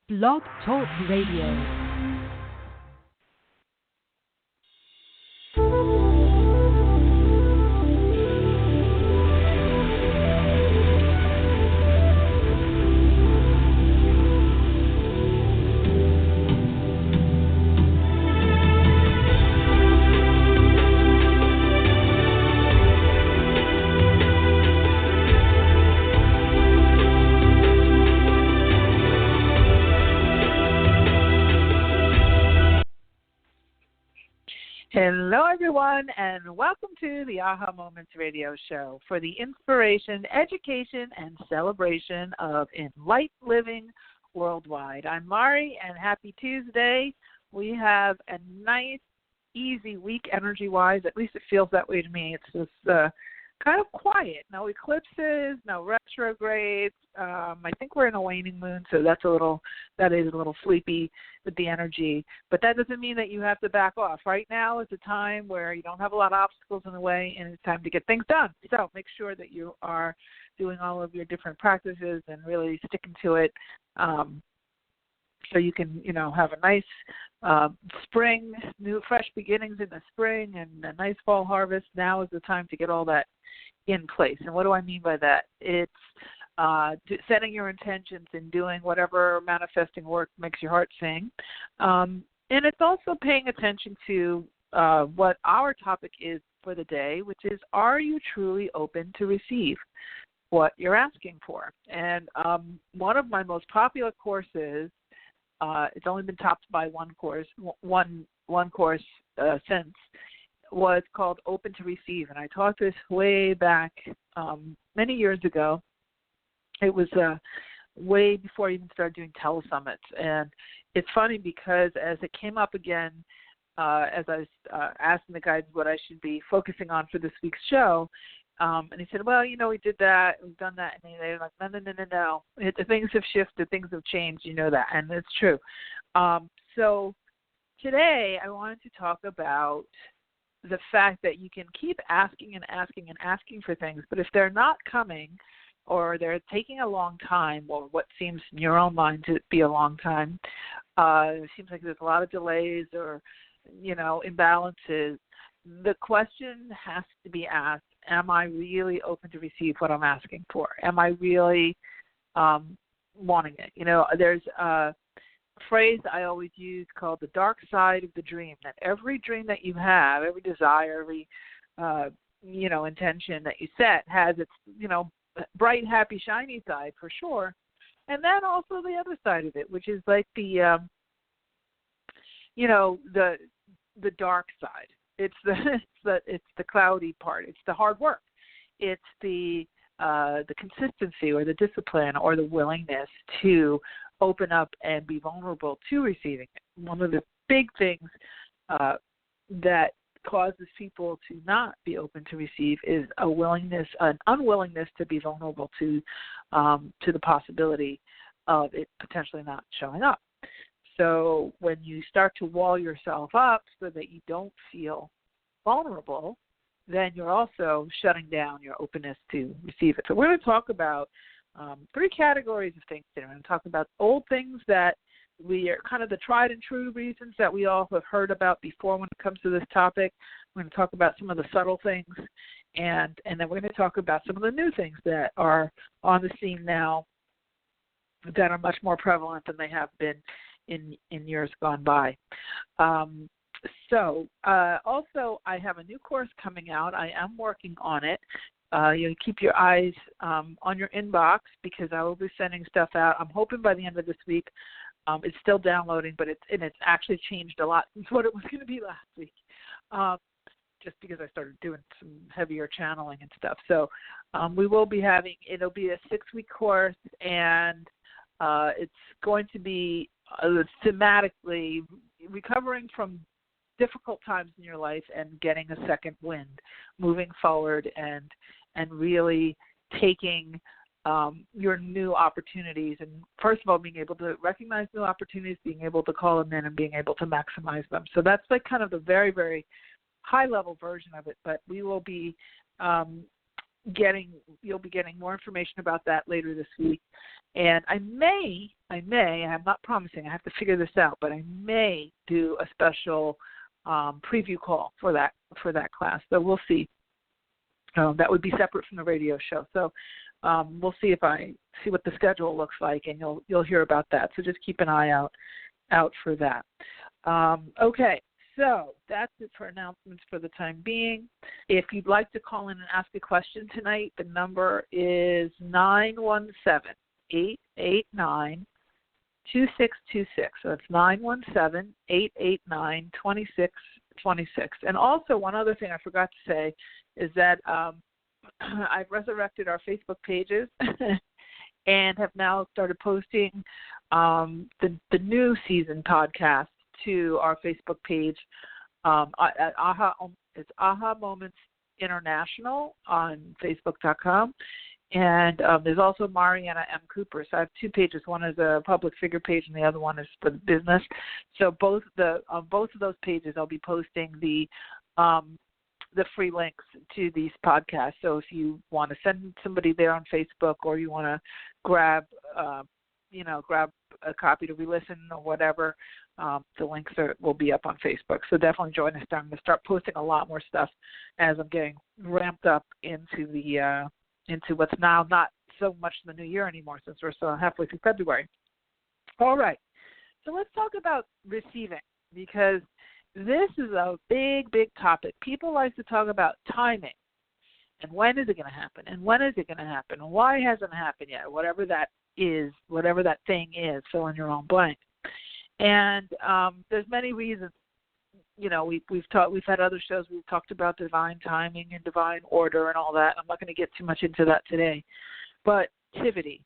Blog Talk Radio. Hello, everyone, and welcome to the Aha Moments radio show for the inspiration, education, and celebration of enlightened living worldwide. I'm Mari, and happy Tuesday. We have a nice, easy week energy-wise. At least it feels that way to me. It's just kind of quiet. No eclipses, no retrogrades. I think we're in a waning moon, so that is a little sleepy with the energy. But that doesn't mean that you have to back off. Right now is a time where you don't have a lot of obstacles in the way, and it's time to get things done. So make sure that you are doing all of your different practices and really sticking to it, so you can, have a nice spring, new fresh beginnings in the spring, and a nice fall harvest. Now is the time to get all that in place. And what do I mean by that? It's setting your intentions and doing whatever manifesting work makes your heart sing. And it's also paying attention to what our topic is for the day, which is, are you truly open to receive what you're asking for? And one of my most popular courses, it's only been topped by one course since, was called Open to Receive. And I taught this way back many years ago. It was way before I even started doing telesummits. And it's funny because as it came up again, as I was asking the guides what I should be focusing on for this week's show, and he said, well, we did that, we've done that. And they're like, no. Things have shifted, things have changed, that. And it's true. So today I wanted to talk about the fact that you can keep asking and asking and asking for things, but if they're not coming or they're taking a long time, or what seems in your own mind to be a long time, it seems like there's a lot of delays or, imbalances, the question has to be asked, am I really open to receive what I'm asking for? Am I really wanting it? There's a phrase I always use called the dark side of the dream, that every dream that you have, every desire, every, intention that you set has its, bright, happy, shiny side for sure. And then also the other side of it, which is like the, the dark side. It's the cloudy part. It's the hard work. It's the consistency or the discipline or the willingness to open up and be vulnerable to receiving it. One of the big things that causes people to not be open to receive is an unwillingness to be vulnerable to the possibility of it potentially not showing up. So when you start to wall yourself up so that you don't feel vulnerable, then you're also shutting down your openness to receive it. So we're going to talk about 3 categories of things today. We're going to talk about old things that we are kind of the tried and true reasons that we all have heard about before when it comes to this topic. We're going to talk about some of the subtle things, and then we're going to talk about some of the new things that are on the scene now that are much more prevalent than they have been in years gone by. Also, I have a new course coming out. I am working on it. You keep your eyes on your inbox because I will be sending stuff out. I'm hoping by the end of this week. It's still downloading, but it's actually changed a lot since what it was going to be last week, just because I started doing some heavier channeling and stuff. So we will be it'll be a 6-week course, and it's going to be thematically recovering from difficult times in your life and getting a second wind, moving forward and really taking your new opportunities, and first of all, being able to recognize new opportunities, being able to call them in, and being able to maximize them. So that's like kind of the very, very high-level version of it, but we will be you'll be getting more information about that later this week. And I'm not promising, I have to figure this out, but I may do a special preview call for that class. So we'll see. That would be separate from the radio show. So we'll see what the schedule looks like, and you'll hear about that. So just keep an eye out for that. Okay. So that's it for announcements for the time being. If you'd like to call in and ask a question tonight, the number is 917-889-2626. So it's 917-889-2626. And also one other thing I forgot to say is that I've resurrected our Facebook pages and have now started posting the new season podcast to our Facebook page at it's Aha Moments International on Facebook.com. And there's also Mariana M. Cooper. So I have two pages. One is a public figure page, and the other one is for the business. So both of those pages, I'll be posting the free links to these podcasts. So if you want to send somebody there on Facebook, or you want to grab a copy to re-listen or whatever, the links will be up on Facebook. So definitely join us there. I'm going to start posting a lot more stuff as I'm getting ramped up into what's now not so much the new year anymore, since we're still halfway through February. All right. So let's talk about receiving, because this is a big, big topic. People like to talk about timing and when is it going to happen, and when is it going to happen, and why hasn't it happened yet, whatever that is, whatever that thing is, fill in your own blank. And there's many reasons. You know, we've had other shows. We've talked about divine timing and divine order and all that. I'm not going to get too much into that today, but activity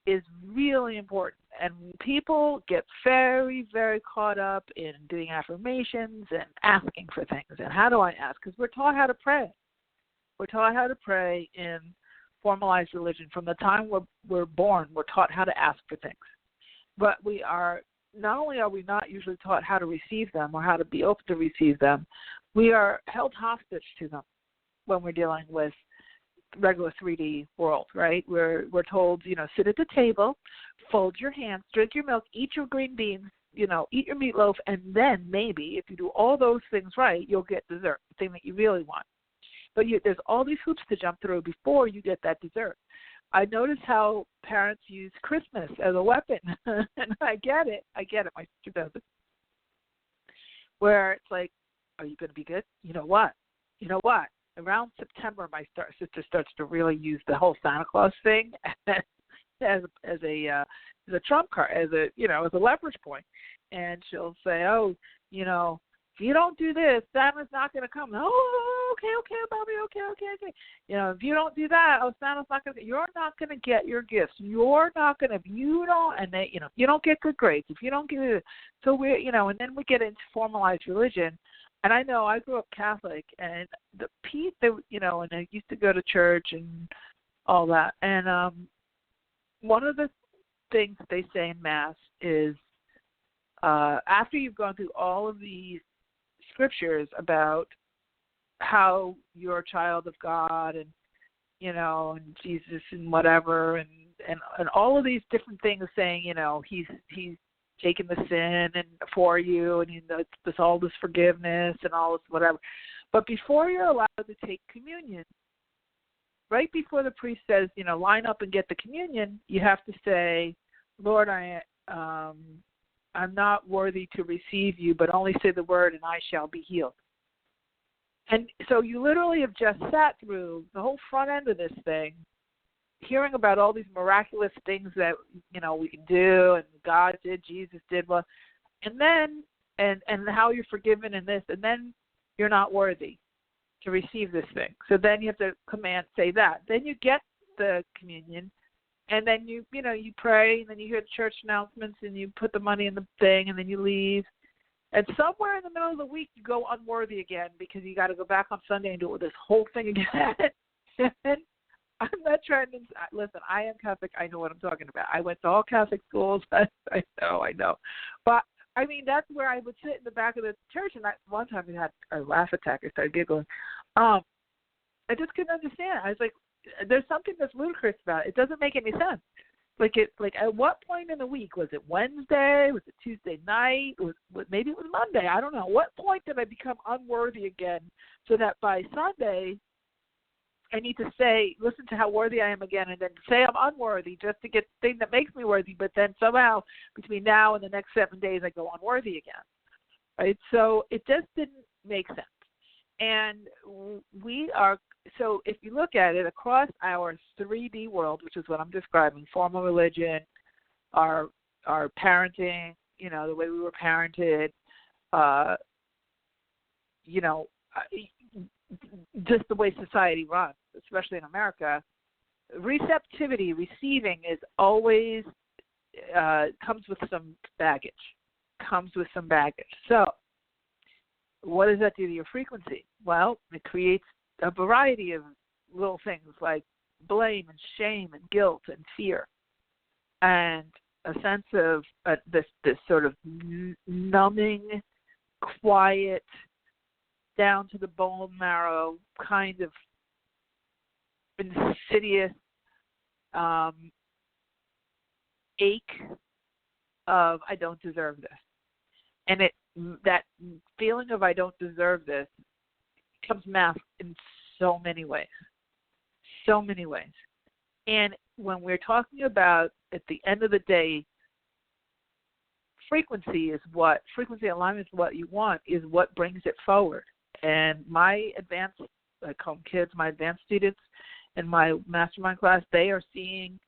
is really important. And people get very, very caught up in doing affirmations and asking for things. And how do I ask? Because we're taught how to pray. We're taught how to pray in formalized religion. From the time we're born, we're taught how to ask for things. But not only are we not usually taught how to receive them or how to be open to receive them, we are held hostage to them when we're dealing with regular 3D world, right? We're told, sit at the table, fold your hands, drink your milk, eat your green beans, eat your meatloaf, and then maybe if you do all those things right, you'll get dessert, the thing that you really want. But there's all these hoops to jump through before you get that dessert. I notice how parents use Christmas as a weapon, and I get it. My sister does it. Where it's like, are you going to be good? You know what? Around September, my sister starts to really use the whole Santa Claus thing as a trump card, as a leverage point, and she'll say, if you don't do this, Santa's not going to come. Oh, okay, Bobby, okay. If you don't do that, Santa's not going to. You're not going to get your gifts. You're not going to. If you don't, and they, you don't get good grades. If you don't get it, so and then we get into formalized religion. And I know I grew up Catholic, and and I used to go to church and all that. And one of the things that they say in Mass is after you've gone through all of these scriptures about how you're a child of God and and Jesus and whatever and all of these different things saying he's taken the sin and for you and it's all this forgiveness and all this whatever, but before you're allowed to take communion, right before the priest says line up and get the communion, you have to say, Lord, I'm not worthy to receive you, but only say the word and I shall be healed. And so you literally have just sat through the whole front end of this thing, hearing about all these miraculous things that, we can do and God did, Jesus did, and then, and how you're forgiven in this, and then you're not worthy to receive this thing. So then you have to say that. Then you get the communion. And then you pray, and then you hear the church announcements, and you put the money in the thing, and then you leave. And somewhere in the middle of the week, you go unworthy again because you got to go back on Sunday and do this whole thing again. And I'm not trying to listen. I am Catholic. I know what I'm talking about. I went to all Catholic schools. I know. But I mean, that's where I would sit in the back of the church. And one time I had a laugh attack. I started giggling. I just couldn't understand. I was like, there's something that's ludicrous about it. It doesn't make any sense. Like at what point in the week? Was it Wednesday? Was it Tuesday night? Maybe it was Monday. I don't know. What point did I become unworthy again so that by Sunday I need to listen to how worthy I am again, and then say I'm unworthy just to get the thing that makes me worthy, but then somehow between now and the next 7 days I go unworthy again, right? So it just didn't make sense. And so if you look at it across our 3D world, which is what I'm describing, formal religion, our parenting, the way we were parented, just the way society runs, especially in America, receptivity, receiving is always comes with some baggage. So what does that do to your frequency? Well, it creates a variety of little things like blame and shame and guilt and fear, and a sense of this sort of numbing, quiet, down to the bone marrow kind of insidious ache of I don't deserve this. And that feeling of I don't deserve this comes masked in so many ways. And when we're talking about, at the end of the day, frequency alignment is what you want, is what brings it forward. And my advanced, I call them kids, my advanced students in my mastermind class, they are seeing,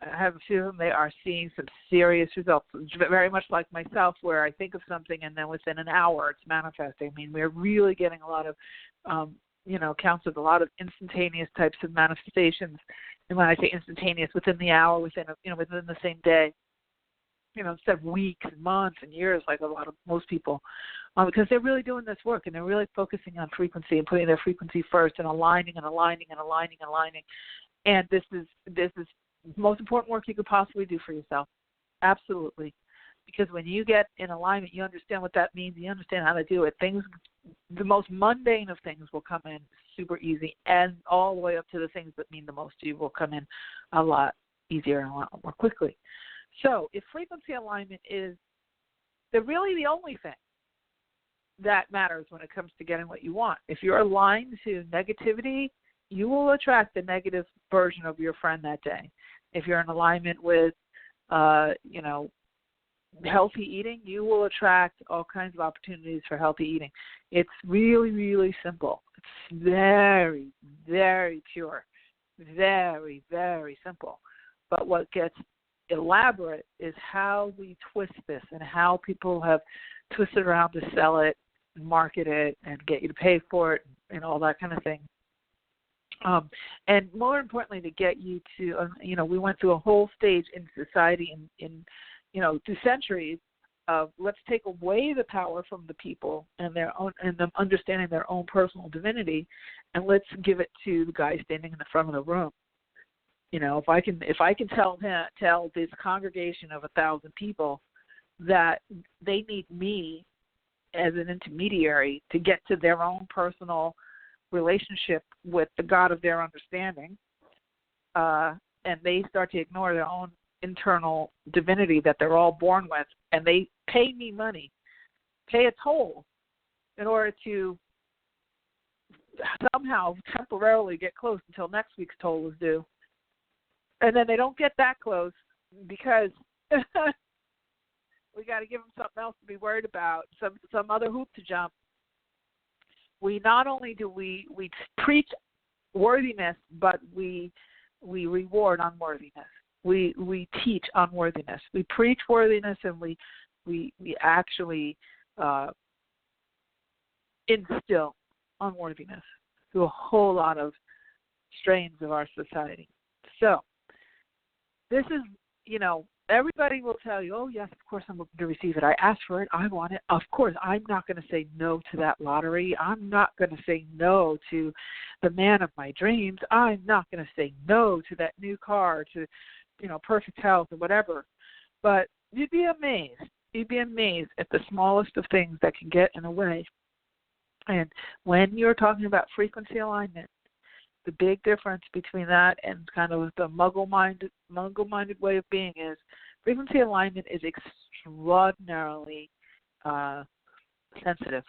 I have a few of them, they are seeing some serious results, very much like myself, where I think of something and then within an hour it's manifesting. I mean, we're really getting a lot of, counts with a lot of instantaneous types of manifestations. And when I say instantaneous, within the hour, within the same day, instead of weeks and months and years, like most people, because they're really doing this work and they're really focusing on frequency and putting their frequency first and aligning. And this is the most important work you could possibly do for yourself. Absolutely. Because when you get in alignment, you understand what that means. You understand how to do it. The most mundane of things will come in super easy, and all the way up to the things that mean the most to you will come in a lot easier and a lot more quickly. So if frequency alignment is really the only thing that matters when it comes to getting what you want. If you're aligned to negativity, you will attract the negative version of your friend that day. If you're in alignment with, healthy eating, you will attract all kinds of opportunities for healthy eating. It's really, really simple. It's very, very pure, very, very simple. But what gets elaborate is how we twist this and how people have twisted around to sell it and market it and get you to pay for it and all that kind of thing. And more importantly, to get you to, we went through a whole stage in society in through centuries of let's take away the power from the people and their own, and them understanding their own personal divinity, and let's give it to the guy standing in the front of the room. If I can tell this congregation of 1,000 people that they need me as an intermediary to get to their own personal relationship with the God of their understanding, and they start to ignore their own internal divinity that they're all born with, and they pay me money, pay a toll in order to somehow temporarily get close until next week's toll is due. And then they don't get that close because we got to give them something else to be worried about, some other hoop to jump. We not only do we preach worthiness, but we reward unworthiness. We teach unworthiness. We preach worthiness, and we actually instill unworthiness through a whole lot of strains of our society. So this is, everybody will tell you, oh, yes, of course I'm looking to receive it. I asked for it. I want it. Of course, I'm not going to say no to that lottery. I'm not going to say no to the man of my dreams. I'm not going to say no to that new car, to, perfect health or whatever. But you'd be amazed. You'd be amazed at the smallest of things that can get in the way And when you're talking about frequency alignment, the big difference between that and kind of the muggle-minded way of being is frequency alignment is extraordinarily sensitive.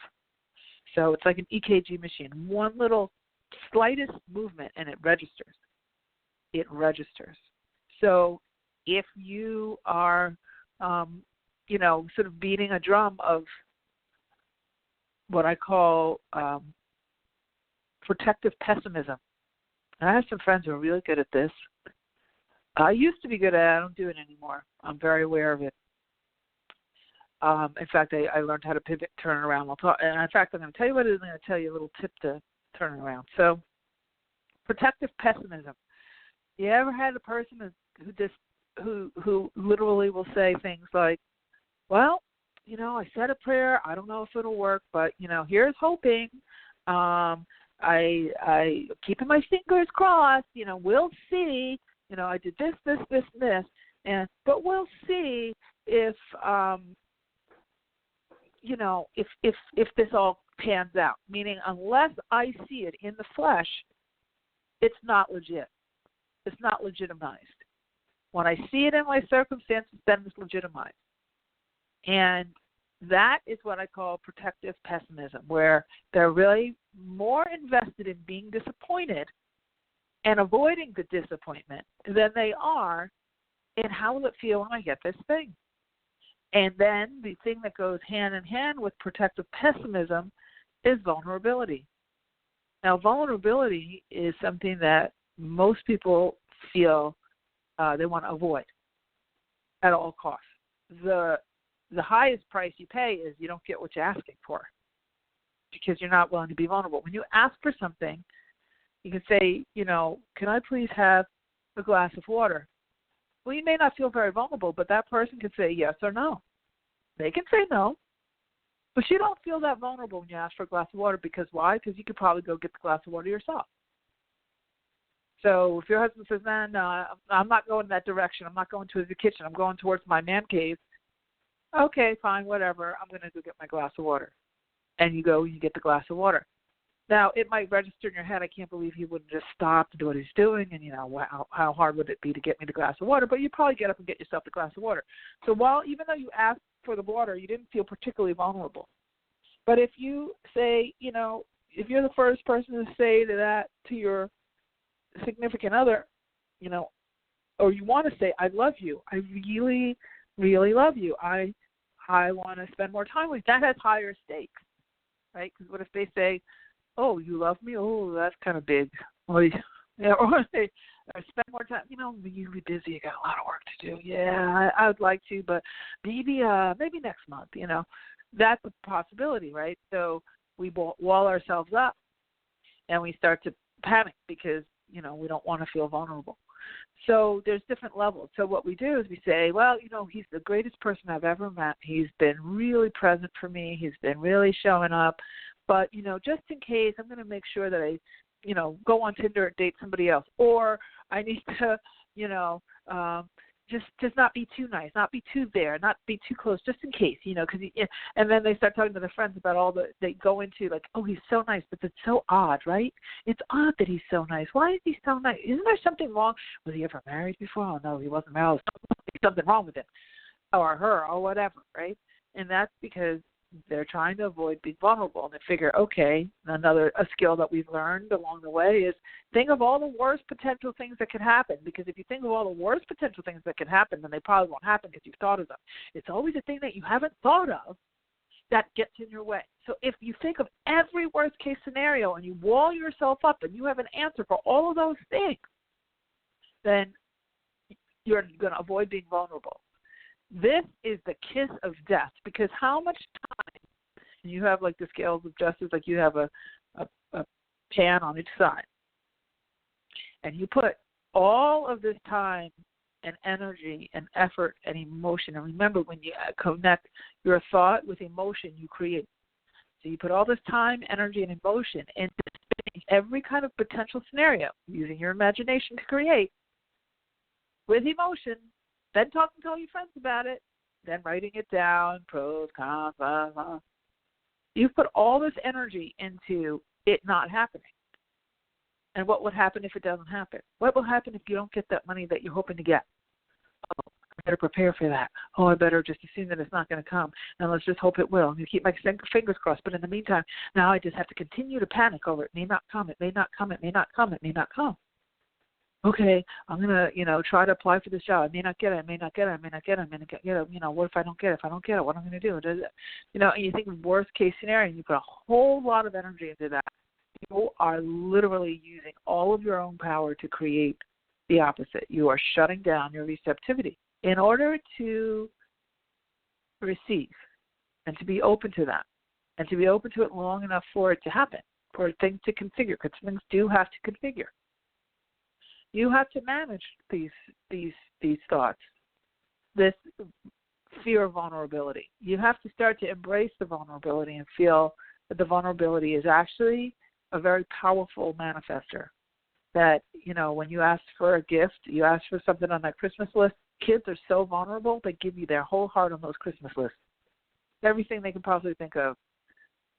So it's like an EKG machine. One little slightest movement and it registers. It registers. So if you are, sort of beating a drum of what I call protective pessimism. And I have some friends who are really good at this. I used to be good at it. I don't do it anymore. I'm very aware of it. In fact, I learned how to pivot, turn it around. And in fact, I'm going to tell you what it is. I'm going to tell you a little tip to turn it around. So, protective pessimism. You ever had a person who literally will say things like, "Well, I said a prayer. I don't know if it'll work, but here's hoping. I keeping my fingers crossed. We'll see. I did this, but we'll see if." If this all pans out, meaning unless I see it in the flesh, it's not legit. It's not legitimized. When I see it in my circumstances, then it's legitimized. And that is what I call protective pessimism, where they're really more invested in being disappointed and avoiding the disappointment than they are in how will it feel when I get this thing. And then the thing that goes hand in hand with protective pessimism is vulnerability. Now, vulnerability is something that most people feel they want to avoid at all costs. The highest price you pay is you don't get what you're asking for because you're not willing to be vulnerable. When you ask for something, you can say, can I please have a glass of water? Well, you may not feel very vulnerable, but that person can say yes or no. They can say no, but you don't feel that vulnerable when you ask for a glass of water because why? Because you could probably go get the glass of water yourself. So if your husband says, no, I'm not going that direction. I'm not going to the kitchen. I'm going towards my man cave. Okay, fine, whatever. I'm going to go get my glass of water. And you go, you get the glass of water. Now, it might register in your head, I can't believe he wouldn't just stop to do what he's doing, and, wow, how hard would it be to get me the glass of water? But you probably get up and get yourself the glass of water. So even though you asked for the water, you didn't feel particularly vulnerable. But if you say, if you're the first person to say that to your significant other, or you want to say, I love you, I really, really love you, I want to spend more time with you, that has higher stakes, right? Because what if they say, oh, you love me? Oh, that's kind of big. Or they spend more time. I'm really busy. I got a lot of work to do. Yeah, I would like to, but maybe next month. That's a possibility, right? So we wall ourselves up, and we start to panic because we don't want to feel vulnerable. So there's different levels. So what we do is we say, well, he's the greatest person I've ever met. He's been really present for me. He's been really showing up. But, just in case, I'm going to make sure that I, go on Tinder and date somebody else. Or I need to, just not be too nice, not be too there, not be too close, just in case, because and then they start talking to their friends about all they go into like, oh, he's so nice, but it's so odd, right? It's odd that he's so nice. Why is he so nice? Isn't there something wrong? Was he ever married before? Oh, no, he wasn't married. There's something wrong with him or her or whatever, right? And that's because they're trying to avoid being vulnerable, and they figure, okay, a skill that we've learned along the way is think of all the worst potential things that could happen, because if you think of all the worst potential things that could happen, then they probably won't happen because you've thought of them. It's always a thing that you haven't thought of that gets in your way. So if you think of every worst case scenario and you wall yourself up and you have an answer for all of those things, then you're going to avoid being vulnerable. This is the kiss of death, because how much time, and you have like the scales of justice, like you have a pan on each side, and you put all of this time and energy and effort and emotion, and remember, when you connect your thought with emotion, you create. So you put all this time, energy, and emotion into spinning every kind of potential scenario, using your imagination to create, with emotion, then talking to all your friends about it, then writing it down, pros, cons, blah, blah. You've put all this energy into it not happening. And what would happen if it doesn't happen? What will happen if you don't get that money that you're hoping to get? Oh, I better prepare for that. Oh, I better just assume that it's not going to come, and let's just hope it will. I'm going to keep my fingers crossed. But in the meantime, now I just have to continue to panic over it. May not come. It may not come. It may not come. It may not come. Okay, I'm going to, try to apply for this job. I may not get it. I may not get it. I may not get it. I may not get it. What if I don't get it? If I don't get it, what am I going to do? And you think of worst case scenario, and you put a whole lot of energy into that. You are literally using all of your own power to create the opposite. You are shutting down your receptivity in order to receive and to be open to that and to be open to it long enough for it to happen, for things to configure, because things do have to configure. You have to manage these thoughts, this fear of vulnerability. You have to start to embrace the vulnerability and feel that the vulnerability is actually a very powerful manifester. That, when you ask for a gift, you ask for something on that Christmas list, kids are so vulnerable, they give you their whole heart on those Christmas lists. Everything they can possibly think of.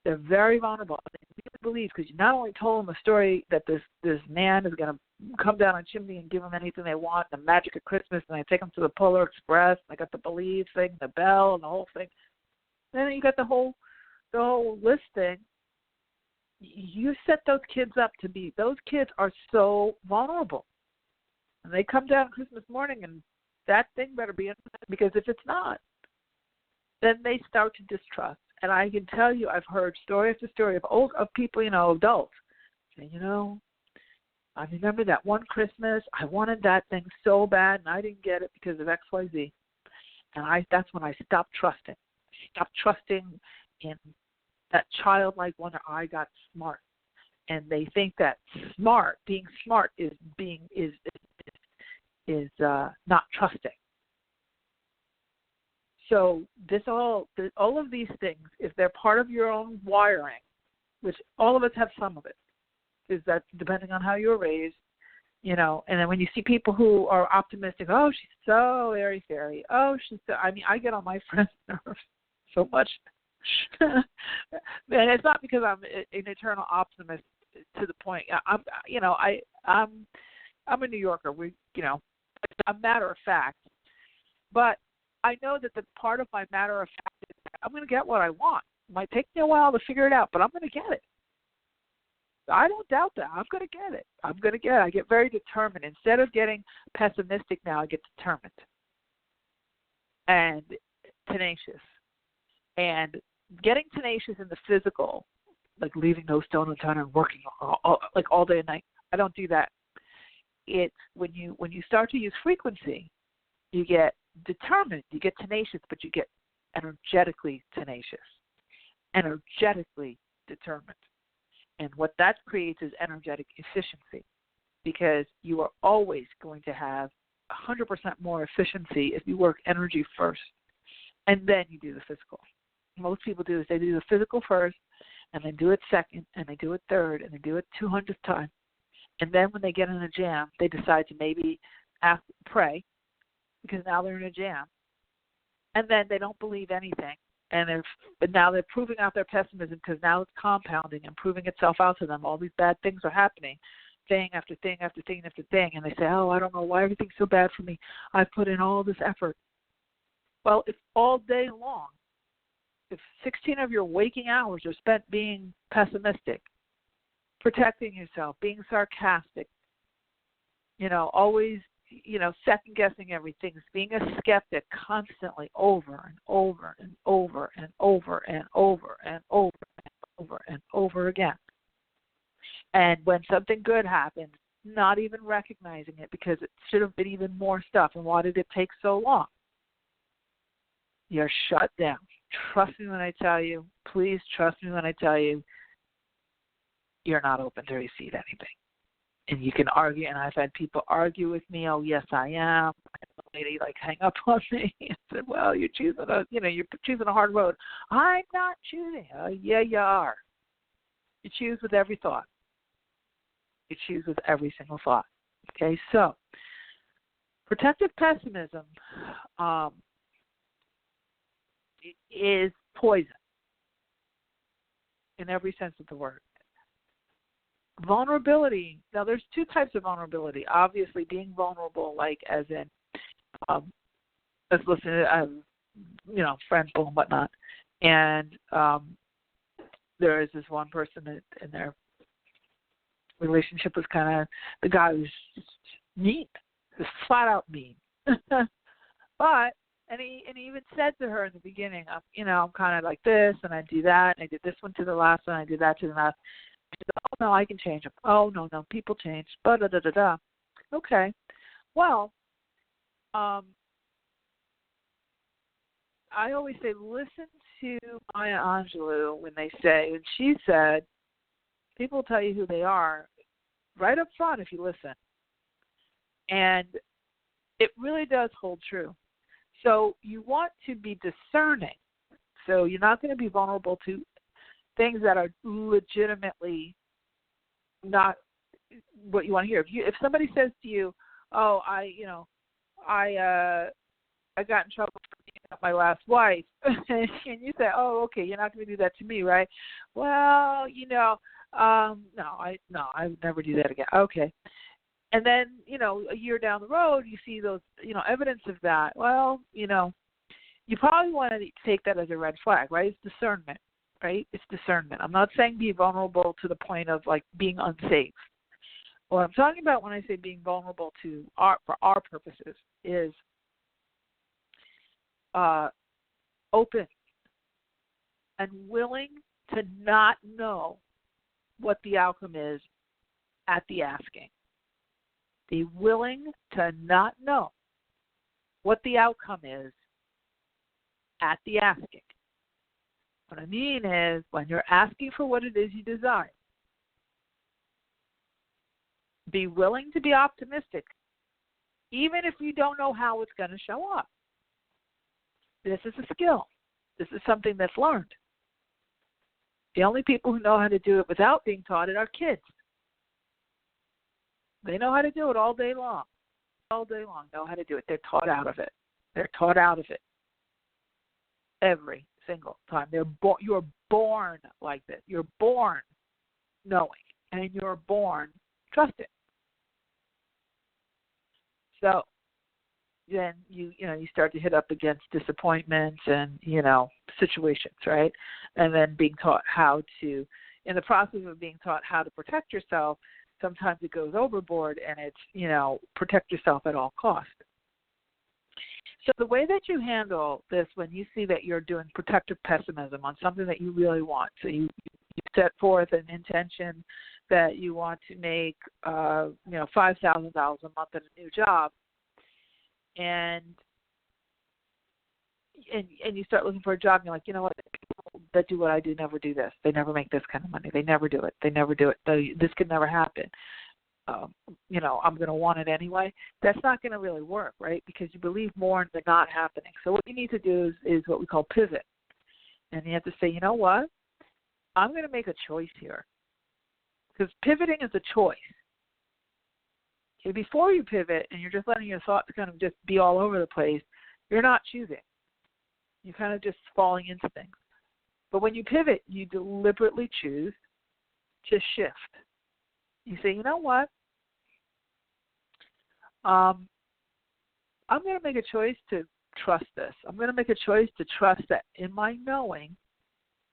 They're very vulnerable. They really believe, because you not only told them a story that this man is going to come down a chimney and give them anything they want, the magic of Christmas, and I take them to the Polar Express, and I got the believe thing, the bell, and the whole thing. Then you got the whole list thing. You set those kids up to be, those kids are so vulnerable. And they come down Christmas morning, and that thing better be in, because if it's not, then they start to distrust. And I can tell you, I've heard story after story of people, adults, saying, I remember that one Christmas, I wanted that thing so bad, and I didn't get it because of X, Y, Z. And that's when I stopped trusting. I stopped trusting in that childlike wonder. I got smart. And they think that being smart is not trusting. So all of these things, if they're part of your own wiring, which all of us have some of it, is that depending on how you were raised, and then when you see people who are optimistic, oh, she's so airy-fairy, oh, I get on my friends' nerves so much. And it's not because I'm an eternal optimist to the point. I'm a New Yorker. I'm matter of fact, but I know that the part of my matter of fact is that I'm going to get what I want. It might take me a while to figure it out, but I'm going to get it. I don't doubt that. I'm going to get it. I get very determined. Instead of getting pessimistic now, I get determined and tenacious. And getting tenacious in the physical, like leaving no stone unturned and working all day and night, I don't do that. It's when you start to use frequency, you get determined, you get tenacious, but you get energetically tenacious, energetically determined. And what that creates is energetic efficiency, because you are always going to have 100% more efficiency if you work energy first, and then you do the physical. Most people do is they do the physical first, and they do it second, and they do it third, and they do it 200th time. And then when they get in a jam, they decide to maybe pray, because now they're in a jam. And then they don't believe anything. But now they're proving out their pessimism, because now it's compounding and proving itself out to them. All these bad things are happening, thing after thing after thing after thing. And they say, oh, I don't know why everything's so bad for me. I've put in all this effort. Well, if all day long, if 16 of your waking hours are spent being pessimistic, protecting yourself, being sarcastic, always, second-guessing everything, being a skeptic constantly over and over and over and over and over and over and over and over again. And when something good happens, not even recognizing it, because it should have been even more stuff. And why did it take so long? You're shut down. Trust me when I tell you, please trust me when I tell you, you're not open to receive anything. And you can argue, and I've had people argue with me, oh, yes, I am. I had a lady, hang up on me and said, well, you're choosing a hard road. I'm not choosing. Oh, yeah, you are. You choose with every thought. You choose with every single thought. Okay, so protective pessimism is poison. in every sense of the word. Vulnerability. Now, there's two types of vulnerability. Obviously, being vulnerable, like as in, let's listen to, friendful and whatnot. And there is this one person that in their relationship was kind of, the guy was just mean, just flat out mean. But and he even said to her in the beginning, I'm kind of like this, and I do that, and I did this one to the last one, I did that to the last. She said, oh no, I can change them. Oh no, people change. Da da da da da. Okay, well, I always say, listen to Maya Angelou when she said, people will tell you who they are right up front if you listen. And it really does hold true. So you want to be discerning. So you're not going to be vulnerable to things that are legitimately not what you want to hear. If somebody says to you, oh, I got in trouble for beating up my last wife, and you say, oh, okay, you're not going to do that to me, right? Well, no, I would never do that again. Okay. And then, a year down the road, you see those, evidence of that. Well, you probably want to take that as a red flag, right? It's discernment, right? It's discernment. I'm not saying be vulnerable to the point of, like, being unsafe. What I'm talking about when I say being vulnerable for our purposes is open and willing to not know what the outcome is at the asking. Be willing to not know what the outcome is at the asking. What I mean is, when you're asking for what it is you desire, be willing to be optimistic, even if you don't know how it's going to show up. This is a skill. This is something that's learned. The only people who know how to do it without being taught it are kids. They know how to do it all day long. All day long, know how to do it. They're taught out of it. They're taught out of it every single time. You're born like this. You're born knowing, and you're born trusting. So then you start to hit up against disappointments and situations, right? And then being taught how to, in the process of being taught how to protect yourself, sometimes it goes overboard, and it's, protect yourself at all costs. So the way that you handle this when you see that you're doing protective pessimism on something that you really want, so you set forth an intention that you want to make, $5,000 a month at a new job, and you start looking for a job, and you're like, you know what, people that do what I do never do this. They never make this kind of money. They never do it. This could never happen. I'm going to want it anyway. That's not going to really work, right? Because you believe more in the not happening. So what you need to do is what we call pivot. And you have to say, you know what? I'm going to make a choice here. Because pivoting is a choice. Okay, before you pivot and you're just letting your thoughts kind of just be all over the place, you're not choosing. You're kind of just falling into things. But when you pivot, you deliberately choose to shift. You say, you know what? I'm going to make a choice to trust this. I'm going to make a choice to trust that in my knowing,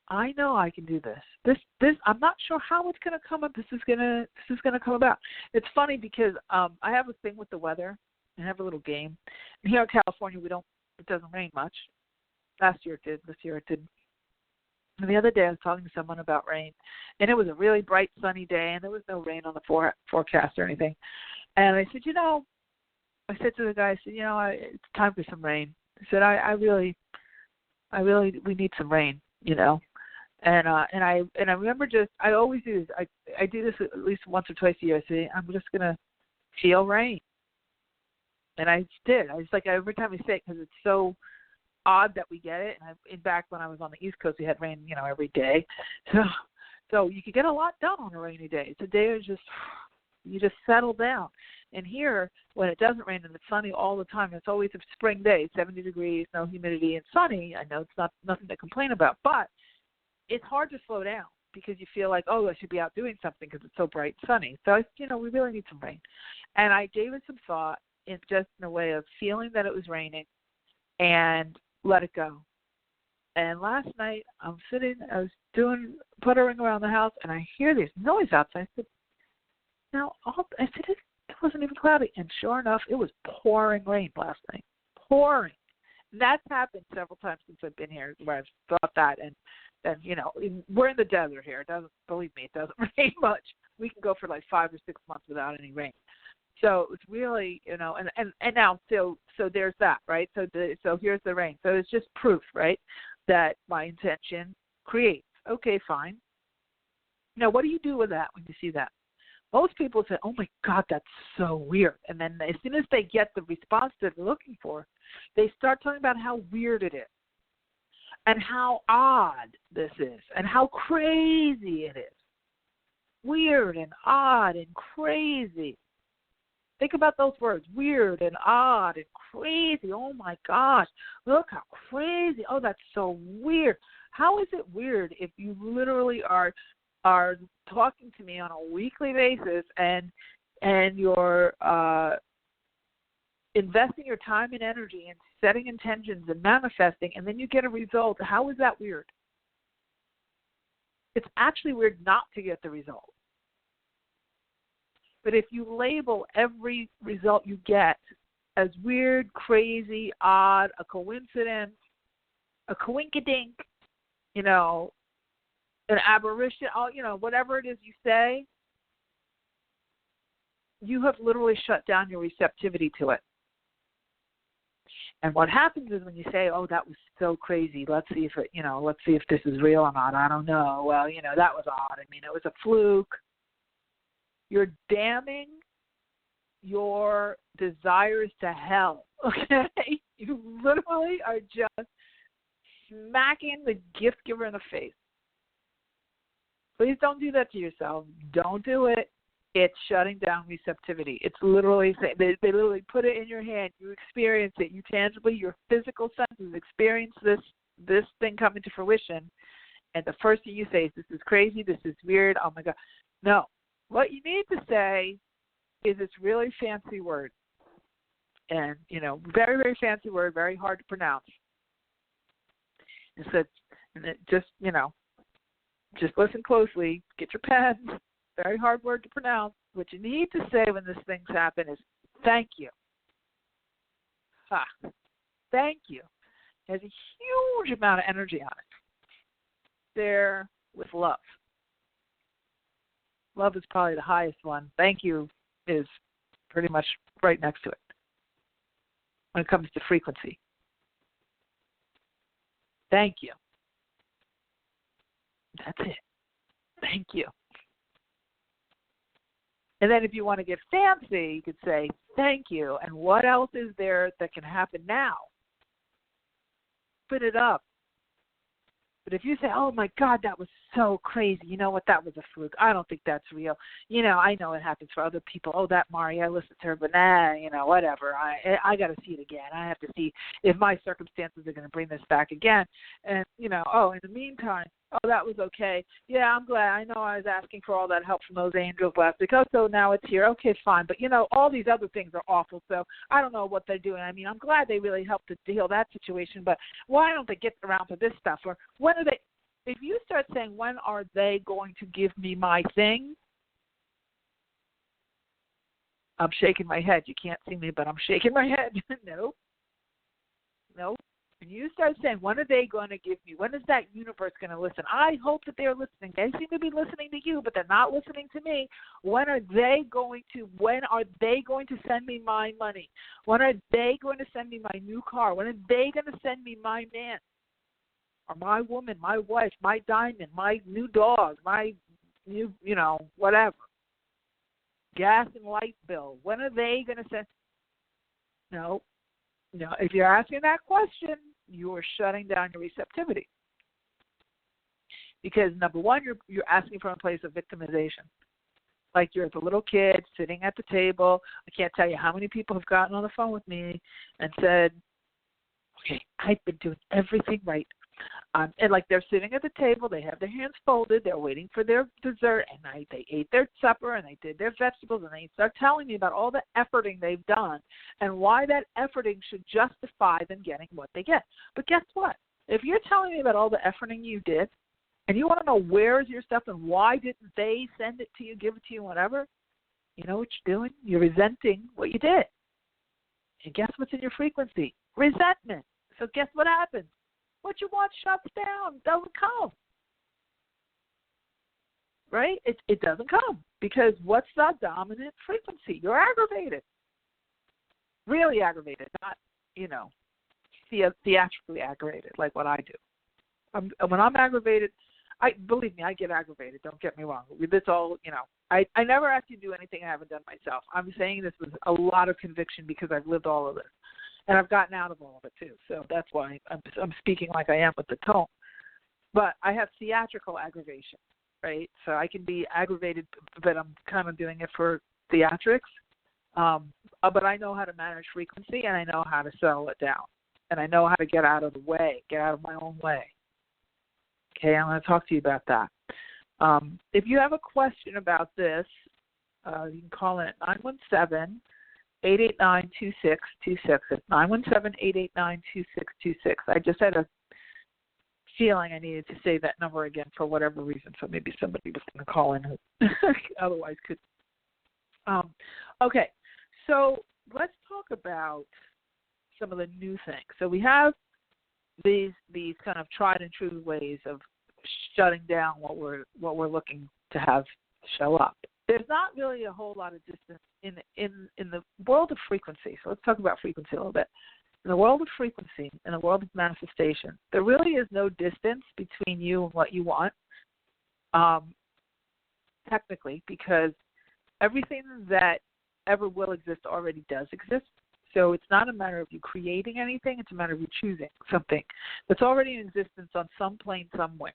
I know I can do this. This I'm not sure how it's going to come up. This is going to come about. It's funny because I have a thing with the weather. I have a little game. And here in California, it doesn't rain much. Last year it did. This year it didn't. And the other day I was talking to someone about rain, and it was a really bright, sunny day, and there was no rain on the forecast or anything. And I said, I said to the guy, it's time for some rain. I said, I really, we need some rain, And I remember I always do this. I do this at least once or twice a year. I say, I'm just gonna feel rain, and I did. I was like, every time I say it, because it's so odd that we get it. And in fact, when I was on the East Coast, we had rain, every day. So you could get a lot done on a rainy day. It's a day of you just settle down. And here, when it doesn't rain and it's sunny all the time, it's always a spring day, 70 degrees, no humidity, and sunny. I know it's nothing to complain about, but it's hard to slow down. because you feel like, oh, I should be out doing something because it's so bright and sunny. So, we really need some rain. And I gave it some thought in a way of feeling that it was raining and let it go. And last night I was puttering around the house, and I hear this noise outside. I said, it wasn't even cloudy. And sure enough, it was pouring rain last night. Pouring. And that's happened several times since I've been here where I've thought that. And then, we're in the desert here. Believe me, it doesn't rain much. We can go for like 5 or 6 months without any rain. So it's really, and now, so there's that, right? So here's the rain. So it's just proof, right, that my intention creates. Okay, fine. Now, what do you do with that when you see that? Most people say, oh, my God, that's so weird. And then as soon as they get the response that they're looking for, they start talking about how weird it is and how odd this is and how crazy it is. Weird and odd and crazy. Think about those words, weird and odd and crazy. Oh, my gosh, look how crazy. Oh, that's so weird. How is it weird if you literally are talking to me on a weekly basis and you're investing your time and energy and setting intentions and manifesting, and then you get a result? How is that weird? It's actually weird not to get the result. But if you label every result you get as weird, crazy, odd, a coincidence, a coinkydink, an aberration, whatever it is you say, you have literally shut down your receptivity to it. And what happens is when you say, oh, that was so crazy, let's see if this is real or not. I don't know. Well, that was odd. I mean, it was a fluke. You're damning your desires to hell, okay? You literally are just smacking the gift giver in the face. Please don't do that to yourself. Don't do it. It's shutting down receptivity. It's literally, they literally put it in your hand. You experience it. You tangibly, your physical senses experience this thing coming to fruition. And the first thing you say is, this is crazy. This is weird. Oh, my God. No. What you need to say is this really fancy word. And, very, very fancy word, very hard to pronounce. Just listen closely. Get your pen. Very hard word to pronounce. What you need to say when these things happen is thank you. Thank you. It has a huge amount of energy on it. There with love. Love is probably the highest one. Thank you is pretty much right next to it when it comes to frequency. Thank you. That's it. Thank you. And then if you want to get fancy, you could say, thank you. And what else is there that can happen now? Put it up. But if you say, oh, my God, that was so crazy. You know what? That was a fluke. I don't think that's real. I know it happens for other people. Oh, that Mari, I listened to her, but whatever. I got to see it again. I have to see if my circumstances are going to bring this back again. And, in the meantime, oh, that was okay. Yeah, I'm glad. I know I was asking for all that help from those angels last week. Oh, so now it's here. Okay, fine. But, all these other things are awful, so I don't know what they're doing. I mean, I'm glad they really helped to heal that situation, but why don't they get around to this stuff? Or when are they? If you start saying, when are they going to give me my thing? I'm shaking my head. You can't see me, but I'm shaking my head. Nope. And you start saying, when are they going to give me? When is that universe going to listen? I hope that they're listening. They seem to be listening to you, but they're not listening to me. When are they going to send me my money? When are they going to send me my new car? When are they going to send me my man? Or my woman, my wife, my diamond, my new dog, my new, whatever. Gas and light bill. When are they going to send? No. If you're asking that question, you are shutting down your receptivity. Because number one, you're asking from a place of victimization. Like you're the little kid sitting at the table. I can't tell you how many people have gotten on the phone with me and said, okay, I've been doing everything right. And like they're sitting at the table, they have their hands folded, they're waiting for their dessert, and they ate their supper and they did their vegetables, and they start telling me about all the efforting they've done and why that efforting should justify them getting what they get. But guess what? If you're telling me about all the efforting you did, and you want to know where's your stuff and why didn't they send it to you, give it to you, whatever, you know what you're doing? You're resenting what you did. And guess what's in your frequency? Resentment. So guess what happens? What you want shuts down, doesn't come. Right? It doesn't come because what's the dominant frequency? You're aggravated. Really aggravated, not, theatrically aggravated like what I do. When I'm aggravated, believe me, I get aggravated. Don't get me wrong. It's all, I never ask you to do anything I haven't done myself. I'm saying this with a lot of conviction because I've lived all of this. And I've gotten out of all of it, too. So that's why I'm speaking like I am with the tone. But I have theatrical aggravation, right? So I can be aggravated, but I'm kind of doing it for theatrics. But I know how to manage frequency, and I know how to settle it down. And I know how to get out of the way, get out of my own way. Okay, I'm going to talk to you about that. If you have a question about this, you can call in at 917-889-2626. It's 917-889-2626. I just had a feeling I needed to say that number again for whatever reason, so maybe somebody was going to call in who otherwise could. Okay, so let's talk about some of the new things. So we have these kind of tried and true ways of shutting down what we're looking to have show up. There's not really a whole lot of distance in the world of frequency. So let's talk about frequency a little bit. In the world of frequency, in the world of manifestation, there really is no distance between you and what you want, technically, because everything that ever will exist already does exist. So it's not a matter of you creating anything. It's a matter of you choosing something that's already in existence on some plane somewhere.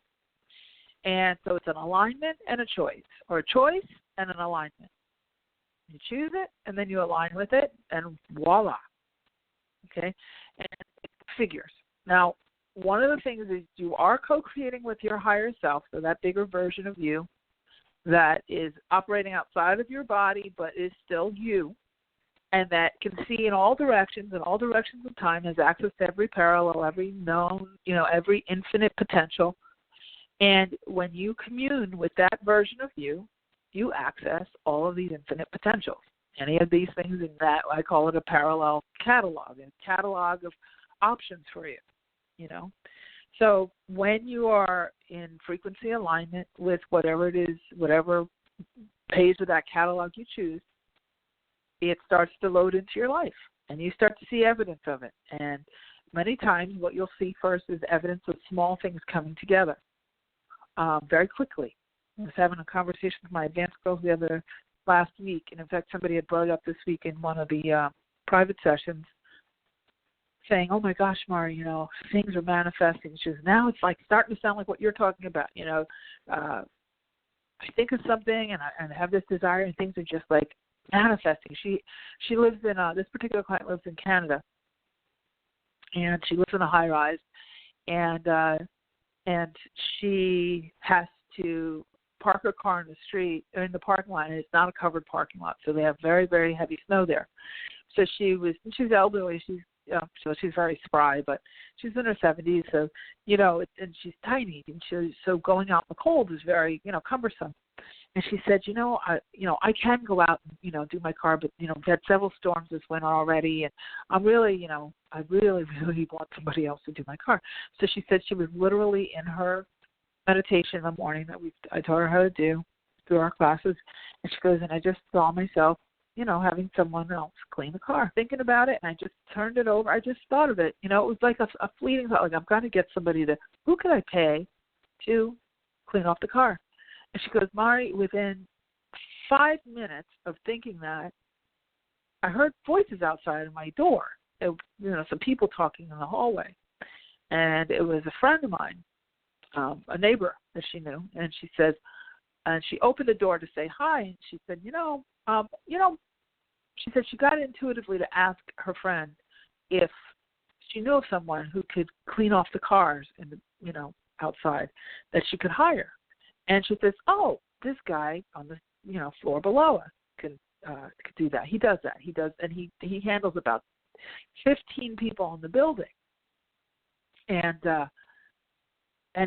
And so it's an alignment and a choice, or a choice and an alignment. You choose it, and then you align with it, and voila. Okay? And it figures. Now, one of the things is you are co-creating with your higher self, so that bigger version of you that is operating outside of your body but is still you, and that can see in all directions of time, has access to every parallel, every known, every infinite potential. And when you commune with that version of you, you access all of these infinite potentials. Any of these things in that, I call it a parallel catalog, a catalog of options for you, So when you are in frequency alignment with whatever it is, whatever page of that catalog you choose, it starts to load into your life, and you start to see evidence of it. And many times what you'll see first is evidence of small things coming together very quickly. I was having a conversation with my advanced girls last week, and in fact somebody had brought it up this week in one of the private sessions, saying, oh my gosh, Mari, things are manifesting. She says, now it's like starting to sound like what you're talking about. I think of something and I have this desire, and things are just like manifesting. She lives in this particular client lives in Canada, and she lives in a high rise, and she has to park her car in the street or in the parking lot, and it's not a covered parking lot, so they have very, very heavy snow there. So she's elderly, so she's very spry, but she's in her 70s, so and she's tiny, and so going out in the cold is very cumbersome. And she said, I can go out and do my car, but we've had several storms this winter already, and I'm really, I really, really want somebody else to do my car. So she said she was literally in her meditation in the morning that I taught her how to do through our classes, and she goes, and I just saw myself, having someone else clean the car, thinking about it, and I just turned it over. I just thought of it. It was like a fleeting thought, like I'm going to get somebody who could I pay to clean off the car? And she goes, Mari, within 5 minutes of thinking that, I heard voices outside of my door. Some people talking in the hallway. And it was a friend of mine, a neighbor that she knew. And she says, and she opened the door to say hi. And she said, she said she got intuitively to ask her friend if she knew of someone who could clean off the cars outside that she could hire. And she says, oh, this guy on the, floor below us could do that. He does that. He does, and he handles about 15 people in the building. And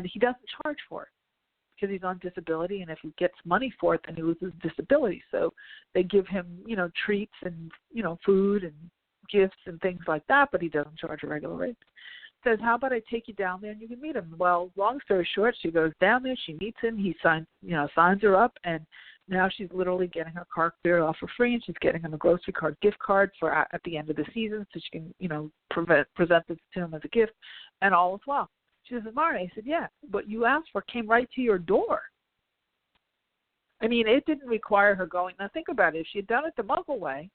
he doesn't charge for it because he's on disability, and if he gets money for it, then he loses disability. So they give him, treats and, food and gifts and things like that, but he doesn't charge a regular rate. Says, how about I take you down there and you can meet him? Well, long story short, she goes down there, she meets him, he signs her up, and now she's literally getting her car cleared off for free, and she's getting him a grocery card gift card for at the end of the season, so she can, present this to him as a gift, and all is well. She says, Marty, I said, yeah, what you asked for came right to your door. I mean, it didn't require her going. Now think about it. If she had done it the Muggle way,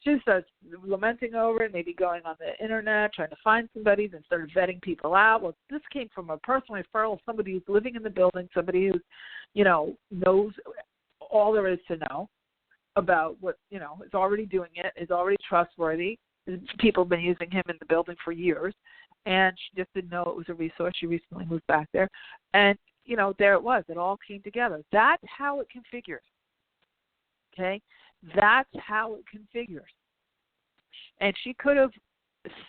she starts lamenting over it, maybe going on the internet, trying to find somebody, then started vetting people out. Well, this came from a personal referral, somebody who's living in the building, somebody who's, knows all there is to know about what, is already doing it, is already trustworthy. People have been using him in the building for years, and she just didn't know it was a resource. She recently moved back there, and, there it was. It all came together. That's how it configures, okay? That's how it configures. And she could have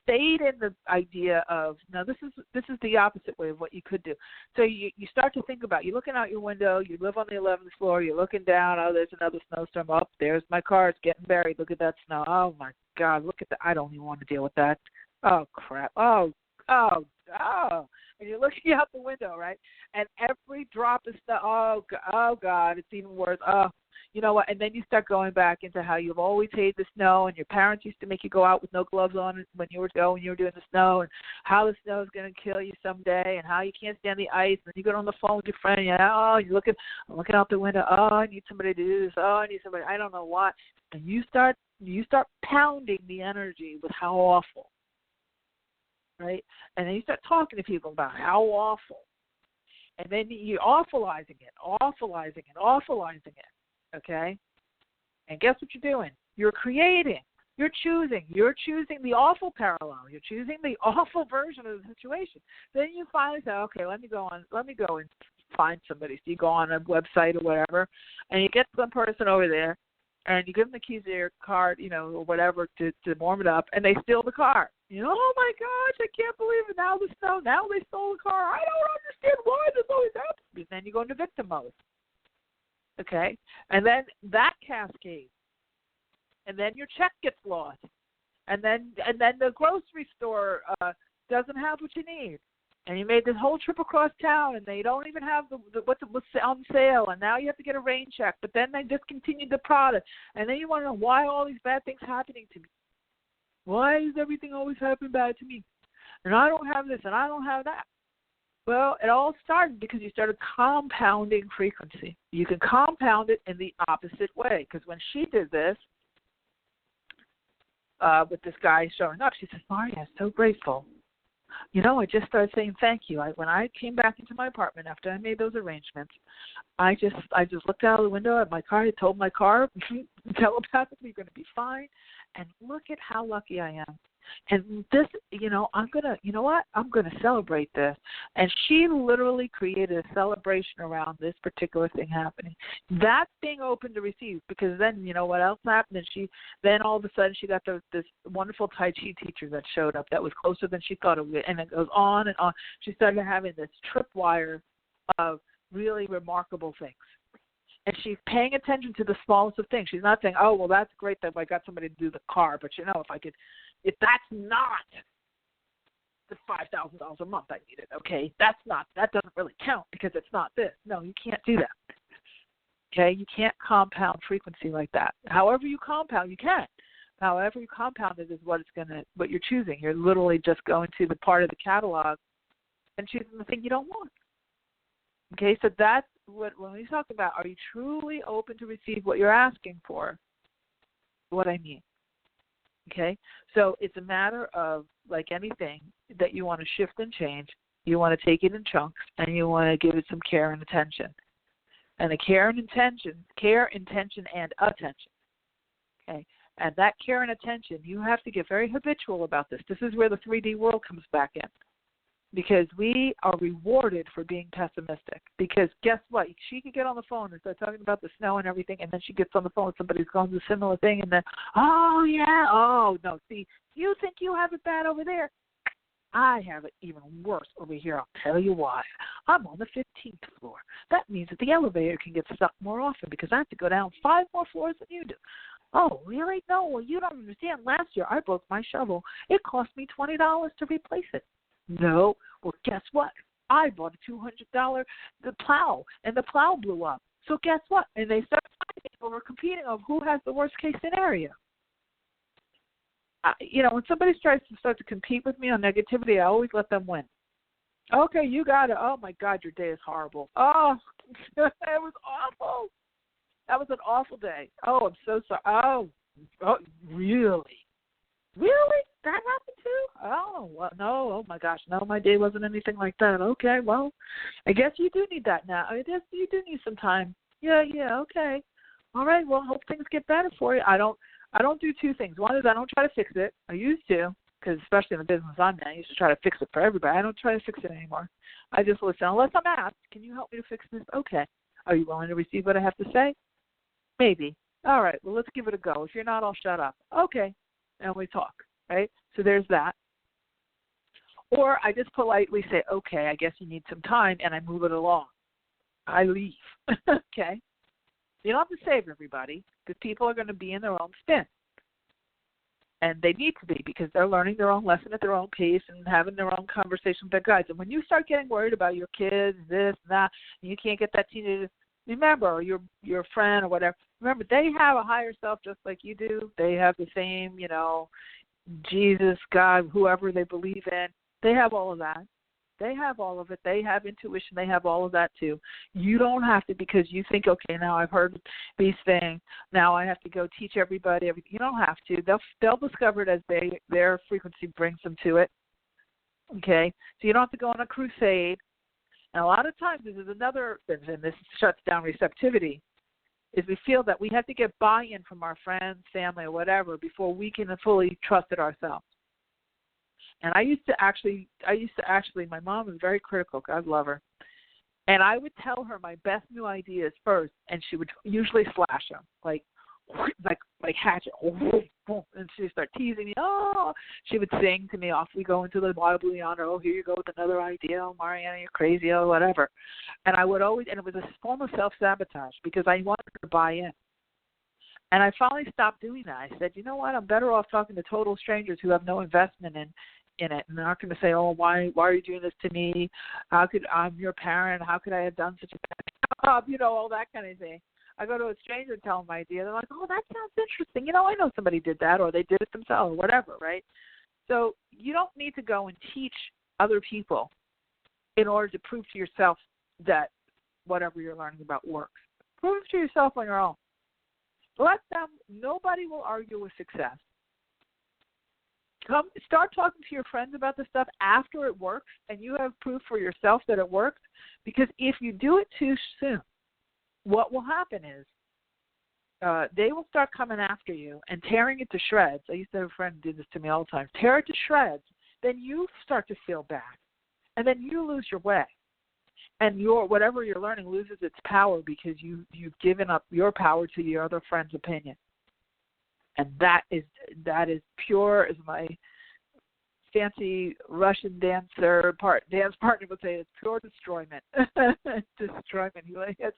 stayed in the idea of, now this is the opposite way of what you could do. So you start to think about, you're looking out your window, you live on the 11th floor, you're looking down, oh, there's another snowstorm, up there's my car, it's getting buried, look at that snow, oh my God, look at that, I don't even want to deal with that, oh crap, oh, and you're looking out the window, right, and every drop of snow, oh God, it's even worse, oh, you know what, and then you start going back into how you've always hated the snow, and your parents used to make you go out with no gloves on when you were doing the snow, and how the snow is going to kill you someday, and how you can't stand the ice, and you get on the phone with your friend, and I'm looking out the window, oh, I need somebody to do this, oh, I need somebody, I don't know what, and you start pounding the energy with how awful, right, and then you start talking to people about how awful, and then you're awfulizing it. Okay? And guess what you're doing? You're creating. You're choosing the awful parallel. You're choosing the awful version of the situation. Then you finally say, okay, let me go and find somebody. So you go on a website or whatever, and you get some person over there, and you give them the keys to your car, or whatever to warm it up, and they steal the car. Oh my gosh, I can't believe it. Now they stole the car. I don't understand why this always happens. And then you go into victim mode. Okay, and then that cascades, and then your check gets lost, and then the grocery store doesn't have what you need, and you made this whole trip across town, and they don't even have what's on sale, and now you have to get a rain check, but then they discontinued the product, and then you want to know why all these bad things happening to me. Why is everything always happening bad to me? And I don't have this, and I don't have that. Well, it all started because you started compounding frequency. You can compound it in the opposite way, because when she did this with this guy showing up, she says, Marty, I'm so grateful. I just started saying thank you. When I came back into my apartment after I made those arrangements, I just looked out of the window at my car. I told my car telepathically, you're going to be fine. And look at how lucky I am. And this, I'm going to celebrate this. And she literally created a celebration around this particular thing happening. That's being open to receive, because then, what else happened? And then all of a sudden she got this wonderful Tai Chi teacher that showed up that was closer than she thought it would. And it goes on and on. She started having this tripwire of really remarkable things. And she's paying attention to the smallest of things. She's not saying, oh, well, that's great that I got somebody to do the car, but, if that's not the $5,000 a month I needed, okay, that doesn't really count because it's not this. No, you can't do that. Okay, you can't compound frequency like that. However you compound, you can. However you compound it is what you're choosing. You're literally just going to the part of the catalog and choosing the thing you don't want. Okay, so that's when we talk about, are you truly open to receive what you're asking for? What I mean. Okay, so it's a matter of, like anything that you want to shift and change, you want to take it in chunks, and you want to give it some care and attention. And the care, intention, and attention. Okay, and that care and attention, you have to get very habitual about this. This is where the 3D world comes back in. because we are rewarded for being pessimistic. Because guess what? She could get on the phone and start talking about the snow and everything, and then she gets on the phone with somebody who's going through a similar thing, and then, oh, yeah, oh, no, see, you think you have it bad over there. I have it even worse over here. I'll tell you why. I'm on the 15th floor. That means that the elevator can get stuck more often because I have to go down 5 more floors than you do. Oh, really? No, well, you don't understand. Last year I broke my shovel. It cost me $20 to replace it. No. Well, guess what? I bought a $200 plow, and the plow blew up. So guess what? And they start fighting over competing of who has the worst case scenario. When somebody tries to start to compete with me on negativity, I always let them win. Okay, you got it. Oh, my God, your day is horrible. Oh, it was awful. That was an awful day. Oh, I'm so sorry. Oh, really? Really? That happened too? Oh, well, no. Oh, my gosh. No, my day wasn't anything like that. Okay, well, I guess you do need that now. I guess you do need some time. Yeah, okay. All right, well, hope things get better for you. I don't do two things. One is I don't try to fix it. I used to, because especially in the business I'm in, I used to try to fix it for everybody. I don't try to fix it anymore. I just listen. Unless I'm asked, can you help me to fix this? Okay. Are you willing to receive what I have to say? Maybe. All right, well, let's give it a go. If you're not, I'll shut up. Okay. And we talk, right? So there's that. Or I just politely say, okay, I guess you need some time, and I move it along. I leave. Okay? You don't have to save everybody because people are going to be in their own spin. And they need to be because they're learning their own lesson at their own pace and having their own conversation with their guides. And when you start getting worried about your kids, this and that, and you can't get that teenager, remember, or your friend or whatever, remember, they have a higher self just like you do. They have the same, Jesus, God, whoever they believe in. They have all of that. They have all of it. They have intuition. They have all of that too. You don't have to because you think, okay, now I've heard these things. Now I have to go teach everybody everything. You don't have to. They'll discover it as their frequency brings them to it. Okay? So you don't have to go on a crusade. And a lot of times, this is another, and this shuts down receptivity, is we feel that we have to get buy-in from our friends, family, or whatever before we can fully trust it ourselves. And I used to actually, my mom was very critical. God love her. And I would tell her my best new ideas first, and she would usually slash them, like hatchet. And she'd start teasing me. Oh, she would sing to me, off we go into the Bible yonder. Oh, here you go with another idea. Oh, Mariana, you're crazy. Oh, whatever. And I would always, and it was a form of self-sabotage because I wanted her to buy in. And I finally stopped doing that. I said, you know what? I'm better off talking to total strangers who have no investment in it, and they're not going to say, oh, why are you doing this to me? I'm your parent. How could I have done such a bad job? All that kind of thing. I go to a stranger and tell them my idea. They're like, oh, that sounds interesting. I know somebody did that, or they did it themselves, or whatever, right? So you don't need to go and teach other people in order to prove to yourself that whatever you're learning about works. Prove it to yourself on your own. Let them. Nobody will argue with success. Start talking to your friends about the stuff after it works, and you have proof for yourself that it works. Because if you do it too soon, what will happen is they will start coming after you and tearing it to shreds. I used to have a friend who did this to me all the time. Tear it to shreds. Then you start to feel bad, and then you lose your way, and whatever you're learning loses its power because you've given up your power to your other friend's opinion. And that is pure, as my fancy Russian dance partner would say, it's pure destroyment. Destroyment. He has,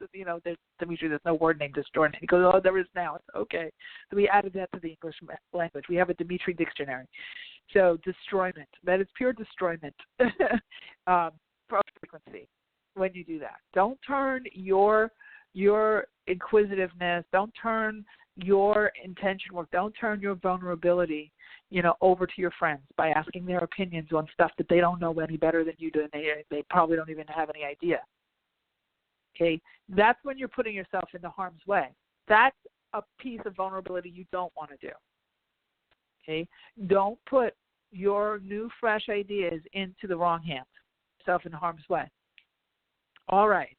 Dimitri, there's no word named destroyment. He goes, oh, there is now. It's okay. So we added that to the English language. We have a Dimitri dictionary. So destroyment. That is pure destroyment. Frequency. When you do that, don't turn your inquisitiveness. Don't turn your intention work. Don't turn your vulnerability, over to your friends by asking their opinions on stuff that they don't know any better than you do, and they probably don't even have any idea. Okay, that's when you're putting yourself into harm's way. That's a piece of vulnerability you don't want to do. Okay, don't put your new, fresh ideas into the wrong hands. Yourself in harm's way. All right.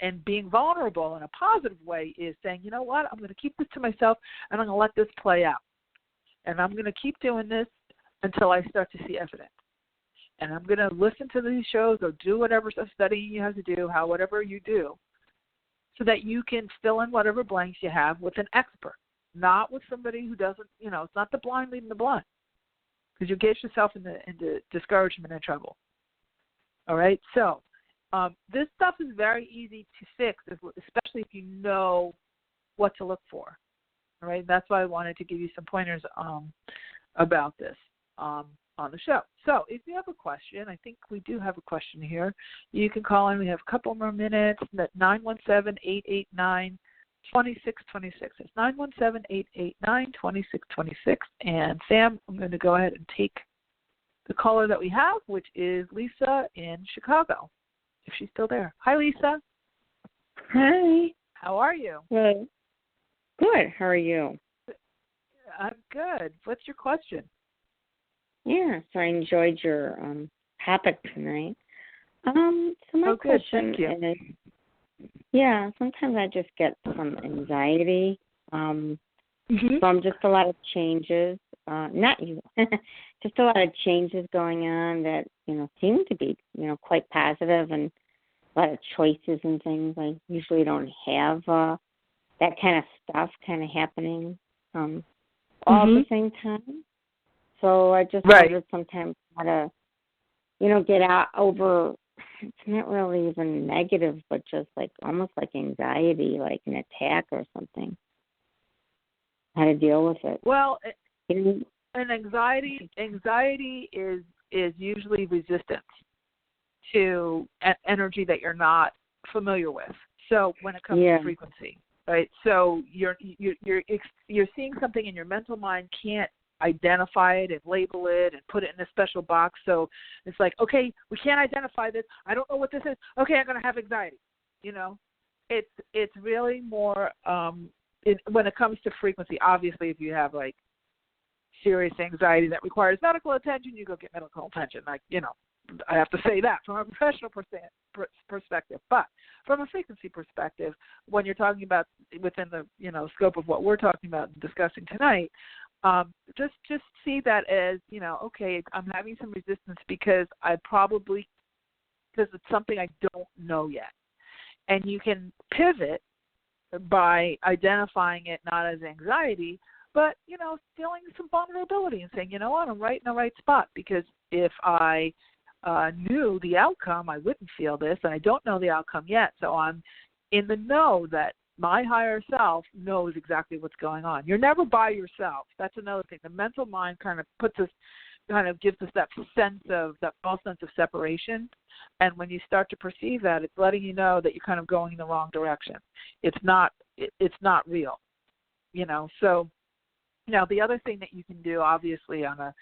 And being vulnerable in a positive way is saying, you know what, I'm going to keep this to myself, and I'm going to let this play out. And I'm going to keep doing this until I start to see evidence. And I'm going to listen to these shows or do whatever studying you have to do, whatever you do, so that you can fill in whatever blanks you have with an expert, not with somebody who doesn't, it's not the blind leading the blind, because you get yourself into discouragement and trouble. All right? So this stuff is very easy to fix, especially if you know what to look for. All right? That's why I wanted to give you some pointers about this on the show. So if you have a question, I think we do have a question here. You can call in. We have a couple more minutes. At 917-889-2626. It's 917-889-2626. And Sam, I'm going to go ahead and take the caller that we have, which is Lisa in Chicago, if she's still there. Hi, Lisa. Hi. How are you? Good. Good. How are you? I'm good. What's your question? Yeah, so I enjoyed your topic tonight. So my question is, sometimes I just get some anxiety from just a lot of changes. Not you, just a lot of changes going on that, seem to be, quite positive, and a lot of choices and things. I usually don't have that kind of stuff kind of happening all at the same time. So I just wondered sometimes how to, get out over, it's not really even negative, but just like almost like anxiety, like an attack or something. How to deal with it. Well, an anxiety is usually resistance to an energy that you're not familiar with. So when it comes to frequency, right? So you're seeing something in your mental mind, can't identify it and label it and put it in a special box. So it's like, okay, we can't identify this. I don't know what this is. Okay, I'm going to have anxiety. It's really more when it comes to frequency. Obviously, if you have like serious anxiety that requires medical attention, you go get medical attention. Like, I have to say that from a professional perspective. But from a frequency perspective, when you're talking about within the scope of what we're talking about and discussing tonight, just see that as, okay, I'm having some resistance because it's something I don't know yet. And you can pivot by identifying it not as anxiety, but, feeling some vulnerability and saying, you know what, I'm right in the right spot, because if I knew the outcome, I wouldn't feel this, and I don't know the outcome yet. So I'm in the know that my higher self knows exactly what's going on. You're never by yourself. That's another thing. The mental mind kind of gives us that false sense of separation. And when you start to perceive that, it's letting you know that you're kind of going in the wrong direction. It's not real, So now the other thing that you can do, obviously, on a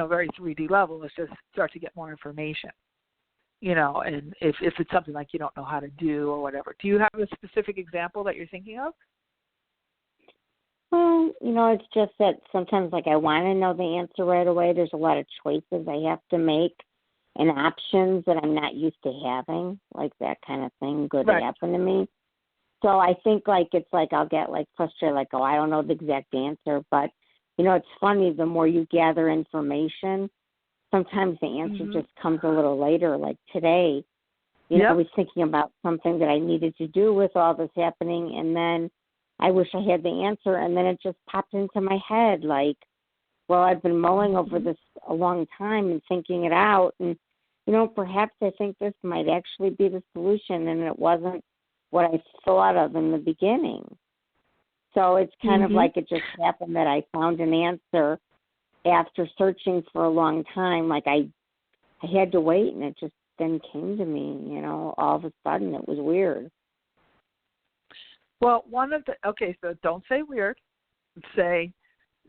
very 3D level, is just start to get more information. And if it's something like you don't know how to do or whatever. Do you have a specific example that you're thinking of? Well, it's just that sometimes, like, I want to know the answer right away. There's a lot of choices I have to make and options that I'm not used to having, like that kind of thing could happen to me. So I think, like, it's like I'll get, like, frustrated, like, I don't know the exact answer. But, it's funny, the more you gather information, sometimes the answer just comes a little later. Like today, I was thinking about something that I needed to do with all this happening, and then I wish I had the answer, and then it just popped into my head like, well, I've been mulling over this a long time and thinking it out, and, perhaps I think this might actually be the solution, and it wasn't what I thought of in the beginning. So it's kind of like it just happened that I found an answer after searching for a long time. Like I had to wait, and it just then came to me, all of a sudden. It was weird. Well, so don't say weird. Say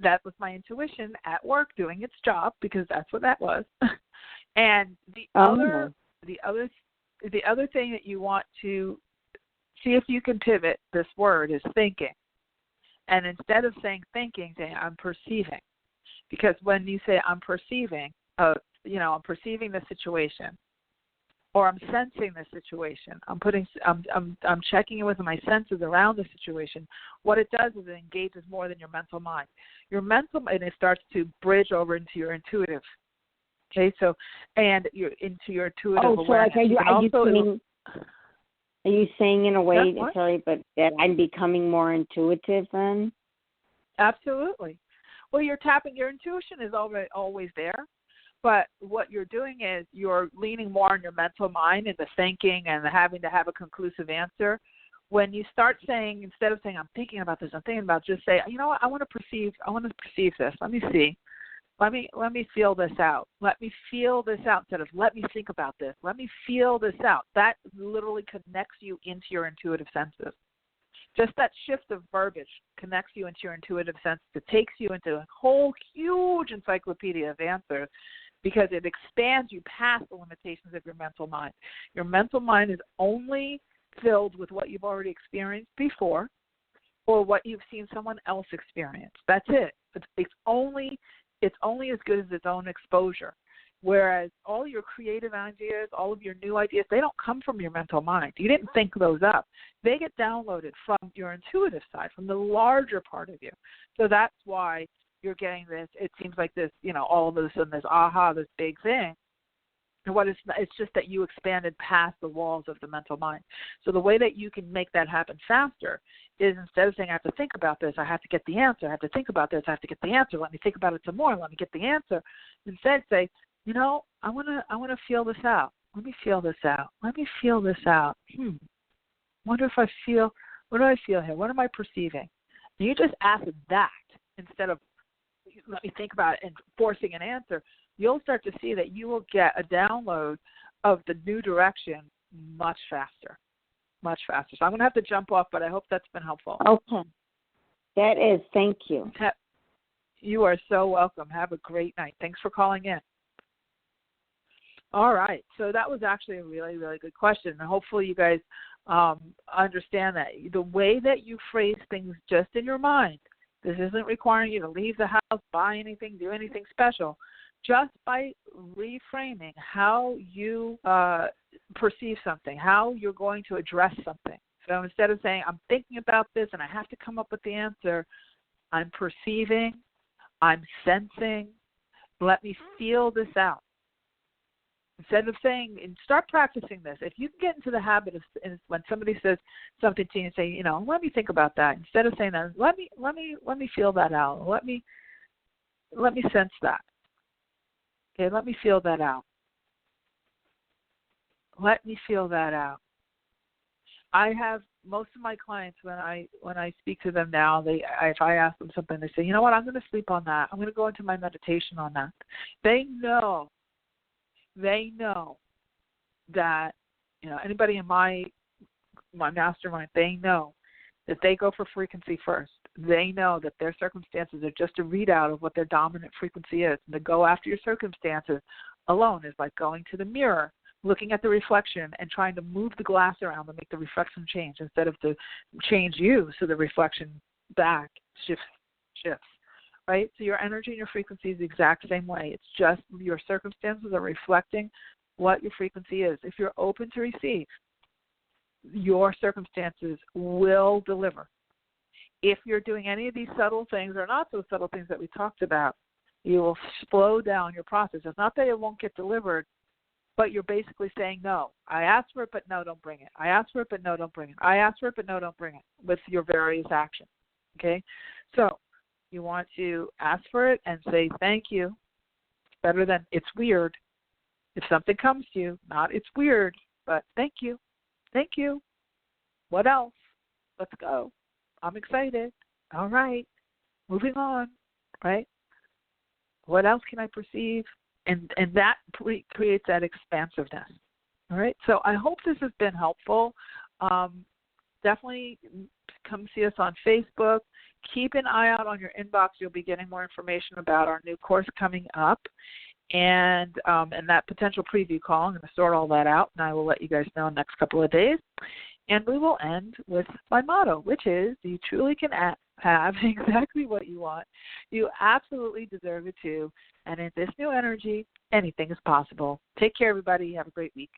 that was my intuition at work doing its job, because that's what that was. And the other thing that you want to see if you can pivot this word is thinking. And instead of saying thinking, say I'm perceiving. Because when you say I'm perceiving, I'm perceiving the situation, or I'm sensing the situation, I'm checking in with my senses around the situation. What it does is it engages more than your mental mind. Your mental mind, it starts to bridge over into your intuitive Okay, so, and you're into your intuitive awareness. So like are you saying in a way, sorry, but that I'm becoming more intuitive then? Absolutely. Well, your intuition is always there, but what you're doing is you're leaning more on your mental mind and the thinking and having to have a conclusive answer. When you start saying, instead of saying, I'm thinking about this, I'm thinking about, just say, you know what, I want to perceive this. Let me see. Let me feel this out. Let me feel this out instead of let me think about this. Let me feel this out. That literally connects you into your intuitive senses. Just that shift of verbiage connects you into your intuitive senses. It takes you into a whole huge encyclopedia of answers because it expands you past the limitations of your mental mind. Your mental mind is only filled with what you've already experienced before or what you've seen someone else experience. That's it. It's only as good as its own exposure. Whereas all your creative ideas, all of your new ideas, they don't come from your mental mind. You didn't think those up. They get downloaded from your intuitive side, from the larger part of you. So that's why you're getting this, it seems like this, all of a sudden this aha, this big thing. And it's just that you expanded past the walls of the mental mind. So the way that you can make that happen faster is instead of saying, I have to think about this, I have to get the answer, I have to think about this, I have to get the answer, let me think about it some more, let me get the answer. Instead say, I want to feel this out. Let me feel this out. Let me feel this out. Wonder if I feel, what do I feel here? What am I perceiving? And you just ask that instead of let me think about it and forcing an answer. You'll start to see that you will get a download of the new direction much faster. Much faster. So I'm going to have to jump off, but I hope that's been helpful. Okay. That is. Thank you. You are so welcome. Have a great night. Thanks for calling in. All right. So that was actually a really, really good question. And hopefully you guys understand that the way that you phrase things just in your mind, this isn't requiring you to leave the house, buy anything, do anything special. Just by reframing how you perceive something, how you're going to address something. So instead of saying, I'm thinking about this and I have to come up with the answer, I'm perceiving, I'm sensing, let me feel this out. Instead of saying, and start practicing this. If you can get into the habit of when somebody says something to you and say, let me think about that. Instead of saying that, let me feel that out. Let me sense that. Okay, let me feel that out. Let me feel that out. I have most of my clients when I speak to them now, if I ask them something, they say, you know what, I'm going to sleep on that. I'm going to go into my meditation on that. They know that, anybody in my mastermind, they know that they go for frequency first. They know that their circumstances are just a readout of what their dominant frequency is. And to go after your circumstances alone is like going to the mirror, looking at the reflection and trying to move the glass around to make the reflection change instead of to change you so the reflection back shifts, right? So your energy and your frequency is the exact same way. It's just your circumstances are reflecting what your frequency is. If you're open to receive, your circumstances will deliver. If you're doing any of these subtle things or not so subtle things that we talked about, you will slow down your process. It's not that it won't get delivered, but you're basically saying, no, I asked for it, but no, don't bring it. I asked for it, but no, don't bring it. I asked for it, but no, don't bring it with your various actions, okay? So you want to ask for it and say, thank you. It's better than it's weird. If something comes to you, not it's weird, but thank you. Thank you. What else? Let's go. I'm excited. All right. Moving on, right? What else can I perceive? And that creates that expansiveness. All right. So I hope this has been helpful. Definitely come see us on Facebook. Keep an eye out on your inbox. You'll be getting more information about our new course coming up and that potential preview call. I'm going to sort all that out, and I will let you guys know in the next couple of days. And we will end with my motto, which is you truly can have exactly what you want. You absolutely deserve it too. And in this new energy, anything is possible. Take care, everybody. Have a great week.